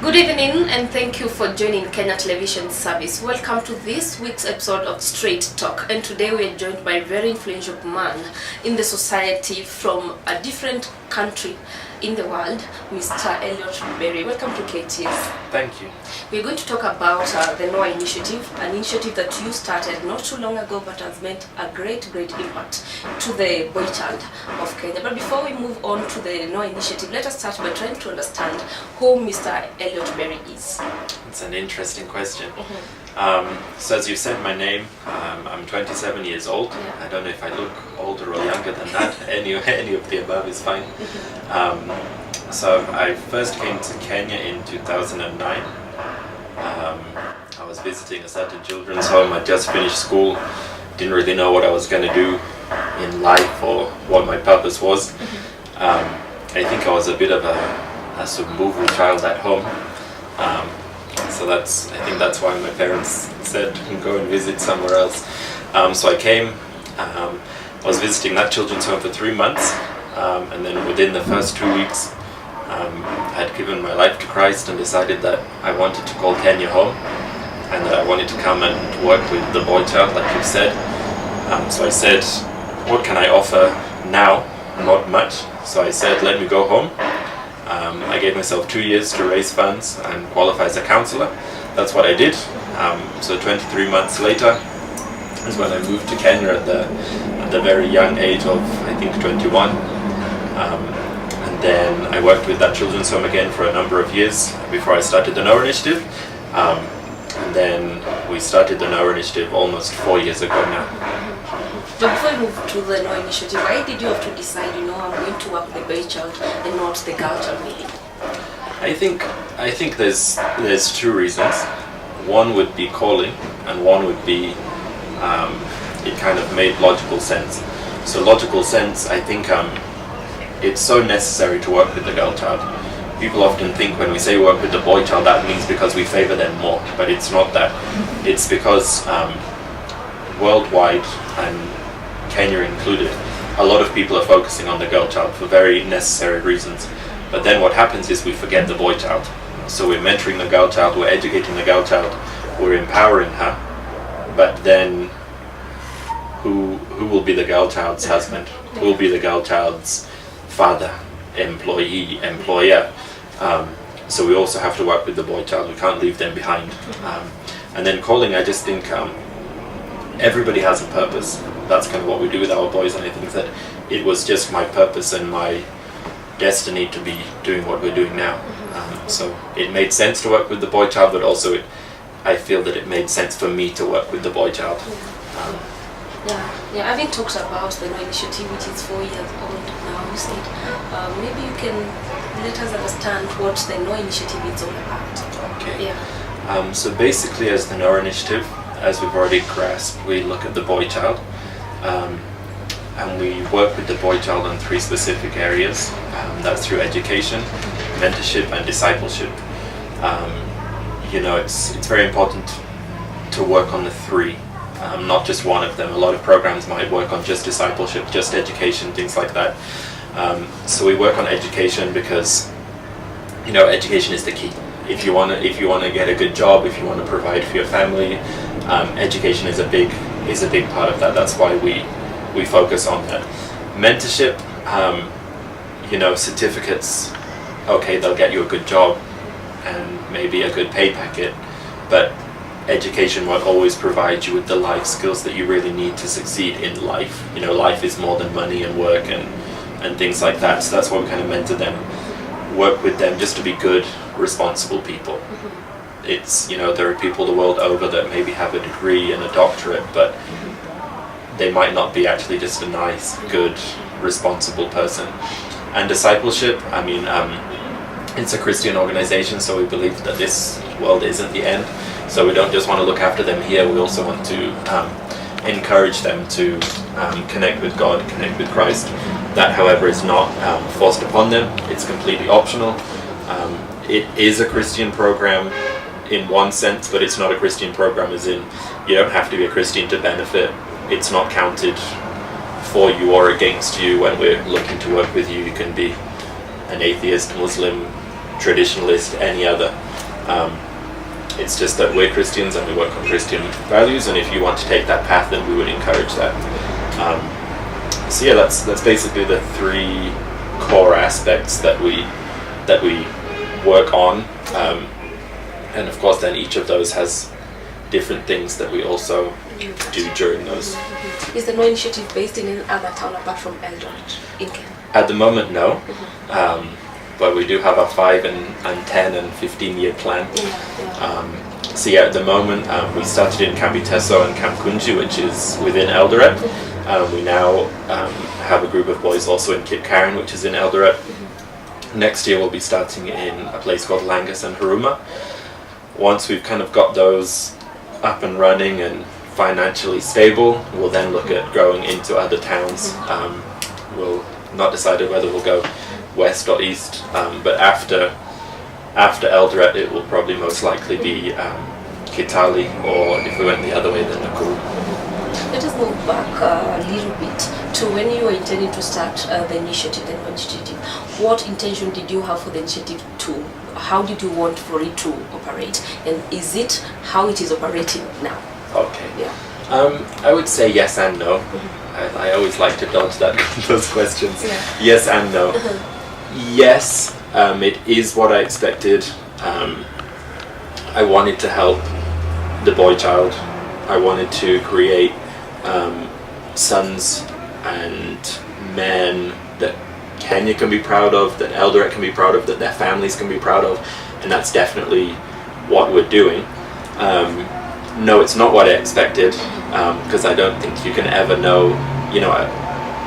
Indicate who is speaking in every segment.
Speaker 1: Good evening and thank you for joining Kenya Television Service. Welcome to this week's episode of Straight Talk, and today we are joined by a very influential man in the society from a different country in the world, Mr. Elliot Berry. Welcome to KTS.
Speaker 2: Thank you.
Speaker 1: We're going to talk about the Noah Initiative, an initiative that you started not too long ago but has made a great impact to the boy child of Kenya. But before we move on to the Noah Initiative, let us start by trying to understand who Mr. Elliot Berry is.
Speaker 2: It's an interesting question. So as you said my name, I'm 27 years old.
Speaker 1: Yeah.
Speaker 2: I don't know if I look older or younger than that. any of the above is fine. So I first came to Kenya in 2009. I was visiting a certain children's home. I just finished school, didn't really know what I was going to do in life or what my purpose was. I think I was a bit of a Sumbuvu child at home. I think that's why my parents said go and visit somewhere else. So I came, I was visiting that children's home for 3 months, and then within the first 2 weeks I had given my life to Christ and decided that I wanted to call Kenya home and that I wanted to come and work with the boy child like you said. So I said, what can I offer now? Not much. So I said, let me go home. I gave myself 2 years to raise funds and qualify as a counselor. That's what I did. So 23 months later is when I moved to Kenya at the very young age of, I think, 21. And then I worked with that children's home again for a number of years before I started the Noah Initiative. And then we started the Noah Initiative almost 4 years ago now.
Speaker 1: But before we move to the Noah Initiative, why did you have to decide, I'm going to work with the boy child and not the girl child really?
Speaker 2: I think there's two reasons. One would be calling, and one would be it kind of made logical sense. So logical sense, I think it's so necessary to work with the girl child. People often think when we say work with the boy child, that means because we favor them more, but it's not that. It's because worldwide, and Kenya included, a lot of people are focusing on the girl child for very necessary reasons. But then what happens is we forget the boy child. So we're mentoring the girl child, we're educating the girl child, we're empowering her, but then who will be the girl child's husband? Who will be the girl child's father, employee, employer? So we also have to work with the boy child, we can't leave them behind. And then calling, I just think everybody has a purpose. That's kind of what we do with our boys, and I think that it was just my purpose and my destiny to be doing what we're doing now. So it made sense to work with the boy child, but also I feel that it made sense for me to work with the boy child.
Speaker 1: Having talked about the Noah Initiative, which is 4 years old now, you said, maybe you can let us understand what the Noah Initiative is all about.
Speaker 2: Okay.
Speaker 1: Yeah.
Speaker 2: So basically, as the Noah Initiative, as we've already grasped, we look at the boy child, and we work with the boy child on 3 specific areas. That's through education, mentorship, and discipleship. It's very important to work on the 3, not just one of them. A lot of programs might work on just discipleship, just education, things like that. So we work on education because, education is the key. If you want to get a good job, if you want to provide for your family, education is a big part of that. That's why we focus on that. Mentorship, certificates, okay, they'll get you a good job and maybe a good pay packet, but education won't always provide you with the life skills that you really need to succeed in life. Life is more than money and work and things like that. So that's why we kind of mentor them, work with them just to be good, responsible people. It's, there are people the world over that maybe have a degree and a doctorate, but they might not be actually just a nice, good, responsible person. And discipleship, it's a Christian organization, so we believe that this world isn't the end. So we don't just want to look after them here, we also want to encourage them to connect with God, connect with Christ. That, however, is not forced upon them. It's completely optional. It is a Christian program in one sense, but it's not a Christian program as in you don't have to be a Christian to benefit. It's not counted for you or against you when we're looking to work with you. You can be an atheist, Muslim, traditionalist, any other. It's just that we're Christians and we work on Christian values, and if you want to take that path, then we would encourage that. So yeah, that's basically the three core aspects that we work on, and of course then each of those has different things that we also do during those.
Speaker 1: Is the No initiative based in any other town apart from Eldoret in Kenya?
Speaker 2: At the moment, no. But we do have a 5 and 10 and 15-year plan. So yeah, at the moment we started in Kambiteso and Kamkunji, which is within Eldoret. We now have a group of boys also in Kip Karen, which is in Eldoret. Next year we'll be starting in a place called Langas and Huruma. Once we've kind of got those up and running and financially stable, we'll then look at growing into other towns. We'll not decided whether we'll go west or east, but after Eldoret it will probably most likely be Kitale, or if we went the other way then Nakuru.
Speaker 1: Let us move back a little bit to when you were intending to start the initiative, the No initiative. What intention did you have for the initiative to? How did you want for it to operate, and is it how it is operating now?
Speaker 2: Okay.
Speaker 1: Yeah.
Speaker 2: I would say yes and no. I always like to dodge those questions.
Speaker 1: Yeah.
Speaker 2: Yes and no. Yes, it is what I expected. I wanted to help the boy child. I wanted to create sons and men that Kenya can be proud of, that Eldoret can be proud of, that their families can be proud of, and that's definitely what we're doing. No, it's not what I expected, because I don't think you can ever know,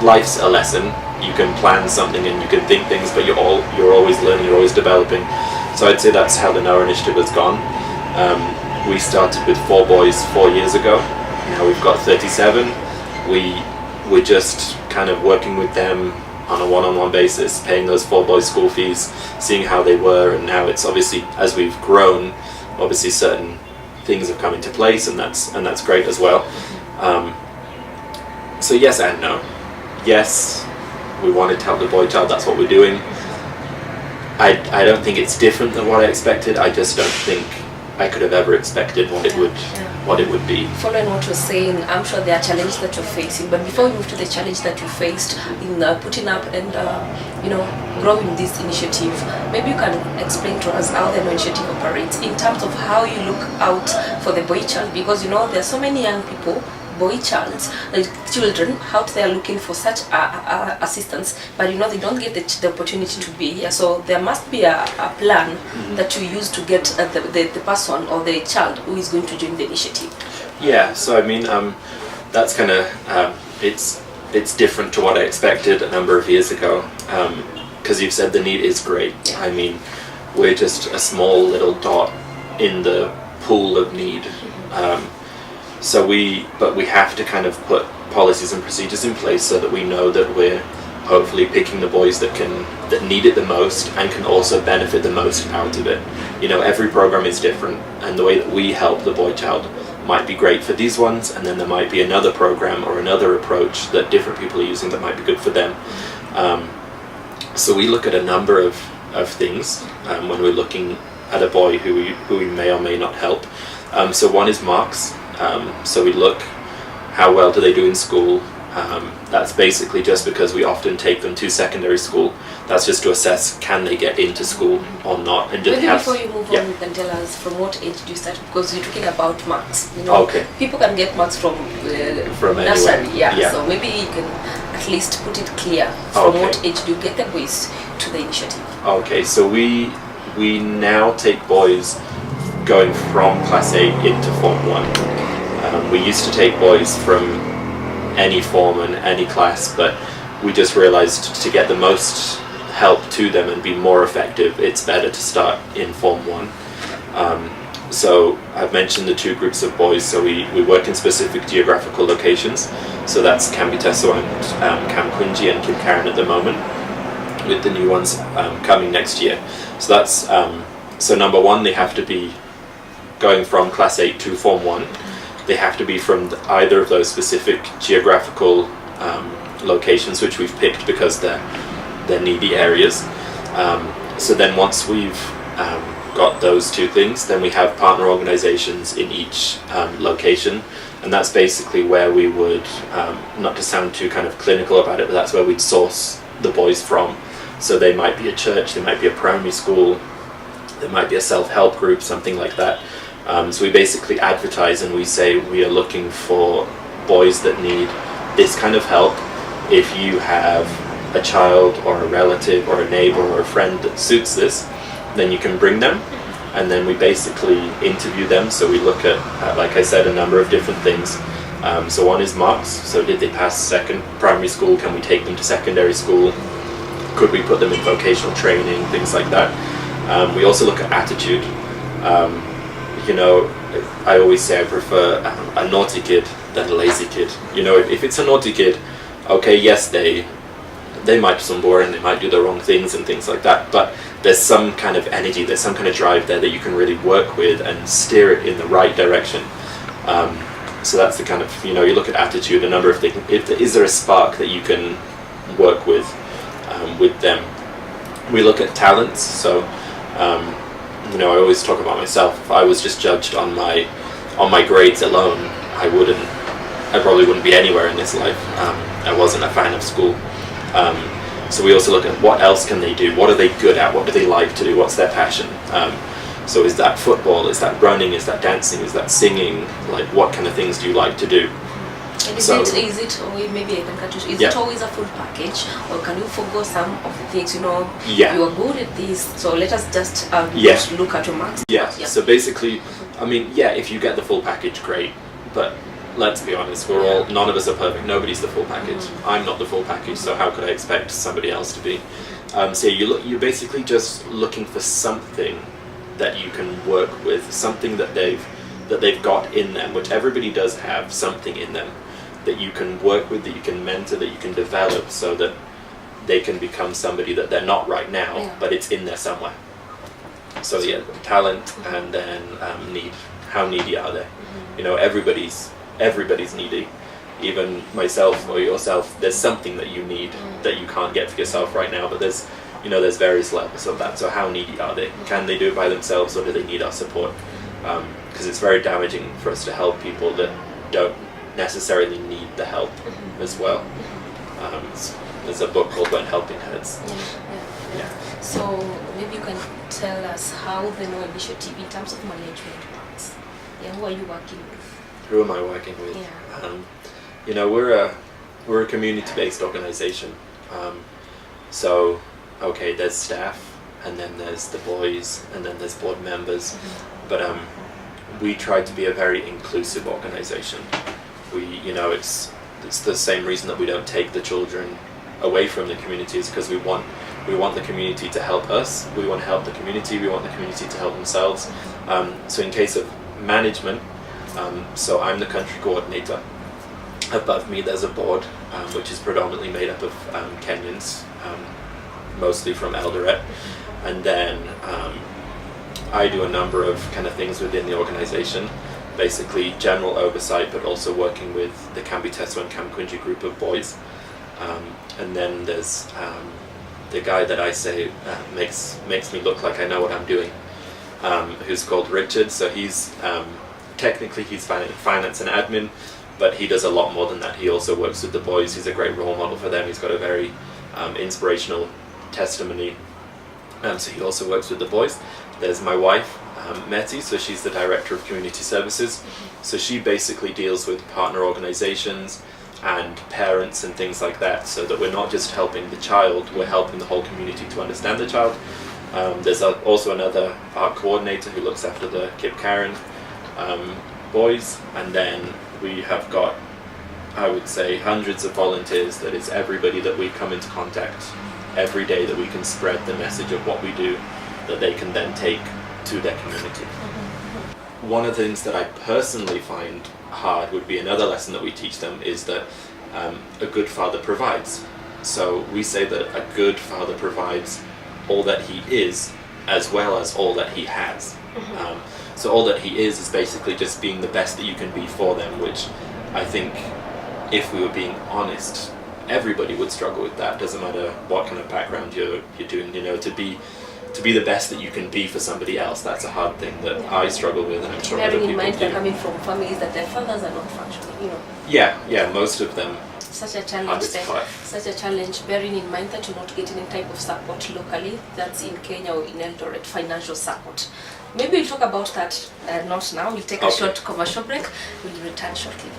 Speaker 2: life's a lesson. You can plan something and you can think things, but you're always learning, you're always developing. So I'd say that's how the NOAA initiative has gone. We started with 4 boys 4 years ago. Now we've got 37. We're just kind of working with them on a one-on-one basis, paying those 4 boys school fees, seeing how they were, and now it's obviously, as we've grown, obviously certain things have come into place, and that's great as well. So yes and no. Yes, we wanted to help the boy child, that's what we're doing. I don't think it's different than what I expected. I just don't think I could have ever expected what it would be.
Speaker 1: Following what you're saying, I'm sure there are challenges that you're facing, but before we move to the challenge that you faced in putting up and growing this initiative, maybe you can explain to us how the No initiative operates in terms of how you look out for the boy child, because there are so many young people, boy children out there looking for such assistance, but they don't get the opportunity to be here. So there must be a plan that you use to get the person or the child who is going to join the initiative.
Speaker 2: Yeah, so I mean, that's kind of it's different to what I expected a number of years ago, because you've said the need is great.
Speaker 1: Yeah.
Speaker 2: I mean, we're just a small little dot in the pool of need. But we have to kind of put policies and procedures in place so that we know that we're hopefully picking the boys that need it the most and can also benefit the most out of it. Every program is different, and the way that we help the boy child might be great for these ones, and then there might be another program or another approach that different people are using that might be good for them. So we look at a number of things when we're looking at a boy who we may or may not help. So one is marks. So we look, how well do they do in school? That's basically just because we often take them to secondary school. That's just to assess, can they get into school or not? And just
Speaker 1: before you move on, you can tell us from what age do you start? Because you're talking about marks.
Speaker 2: Okay.
Speaker 1: People can get marks from nursery. Yeah. So maybe you can at least put it clear. From what age do you get the boys to the initiative? Okay.
Speaker 2: So we now take boys going from Class 8 into Form 1. We used to take boys from any form and any class, but we just realized to get the most help to them and be more effective, it's better to start in Form 1. So I've mentioned the 2 groups of boys, so we work in specific geographical locations. So that's Kambiteso and Kamkunji and Kip Karen at the moment, with the new ones coming next year. So that's so number 1, they have to be going from Class 8 to Form 1. They have to be from either of those specific geographical locations which we've picked because they're needy areas. So then once we've got those two things, then we have partner organizations in each location, and that's basically where we would, not to sound too kind of clinical about it, but that's where we'd source the boys from. So they might be a church, they might be a primary school, there might be a self-help group, something like that. So we basically advertise and we say we are looking for boys that need this kind of help. If you have a child or a relative or a neighbor or a friend that suits this, then you can bring them, and then we basically interview them. So we look at, like I said, a number of different things. So one is marks. So did they pass second primary school? Can we take them to secondary school? Could we put them in vocational training? Things like that. We also look at attitude. You know, I always say I prefer a naughty kid than a lazy kid. You know, if it's a naughty kid, okay, yes, they might stumble and they might do the wrong things and things like that, but there's some kind of energy, there's some kind of drive there that you can really work with and steer it in the right direction. So that's the kind of, you know, you look at attitude, a number of things. Is there a spark that you can work with them? We look at talents. So you know, I always talk about myself. If I was just judged on my grades alone, I probably wouldn't be anywhere in this life. I wasn't a fan of school. So we also look at what else can they do, what are they good at, what do they like to do, what's their passion. So is that football, is that running, is that dancing, is that singing, like what kind of things do you like to do?
Speaker 1: And is it always, maybe I can cut you, is it always a full package, or can you forgo some of the things, you know, you are good at this, so let us just look at your marks?
Speaker 2: So basically, I mean, if you get the full package, great, but let's be honest, none of us are perfect, nobody's the full package. I'm not the full package, so how could I expect somebody else to be? So you're basically just looking for something that you can work with, something that they've got in them, which everybody does have something in them, that you can work with, that you can mentor, that you can develop, so that they can become somebody that they're not right now, but it's in there somewhere. So talent, and then need. How needy are they? You know, everybody's needy. Even myself or yourself, there's something that you need that you can't get for yourself right now, but there's various levels of that. So how needy are they? Can they do it by themselves, or do they need our support? Because it's very damaging for us to help people that don't necessarily need the help as well. There's a book called When Helping Hurts.
Speaker 1: So maybe you can tell us how the No Initiative in terms of management works. Who are you working with?
Speaker 2: Who am I working with? You know, we're a community-based organization. So there's staff, and then there's the boys, and then there's board members. But we try to be a very inclusive organization. It's the same reason that we don't take the children away from the community, is because we want the community to help us. We want to help the community. We want the community to help themselves. So in case of management, so I'm the country coordinator. Above me there's a board, which is predominantly made up of Kenyans, mostly from Eldoret, and then I do a number of kind of things within the organization, basically general oversight, but also working with the Kambiteso and Kamkunji group of boys. And then there's the guy that I say makes me look like I know what I'm doing, who's called Richard. So he's technically he's finance and admin, but he does a lot more than that. He also works with the boys. He's a great role model for them. He's got a very inspirational testimony. So he also works with the boys. There's my wife, Meti, so she's the Director of Community Services. So she basically deals with partner organizations and parents and things like that, so that we're not just helping the child, we're helping the whole community to understand the child. There's also another art coordinator who looks after the Kip Karen boys, and then we have got, I would say, hundreds of volunteers. That is everybody that we come into contact every day, that we can spread the message of what we do, that they can then take to their community. One of the things that I personally find hard would be another lesson that we teach them, is that a good father provides. So we say that a good father provides all that he is, as well as all that he has. So all that he is basically just being the best that you can be for them, which I think, if we were being honest, everybody would struggle with that. Doesn't matter what kind of background you're doing, you know, to to be the best that you can be for somebody else. That's a hard thing that I struggle with, and I'm sure other
Speaker 1: Bearing in
Speaker 2: people
Speaker 1: mind they're
Speaker 2: do.
Speaker 1: coming from families that their fathers are not functioning,
Speaker 2: Yeah, most of them.
Speaker 1: Such a
Speaker 2: Hard
Speaker 1: challenge
Speaker 2: to
Speaker 1: there.
Speaker 2: fight.
Speaker 1: Such a challenge, bearing in mind that you're not getting any type of support locally, that's in Kenya or in Eldoret, financial support. Maybe we'll talk about that not now. We'll take a
Speaker 2: Okay.
Speaker 1: short commercial break. We'll return shortly.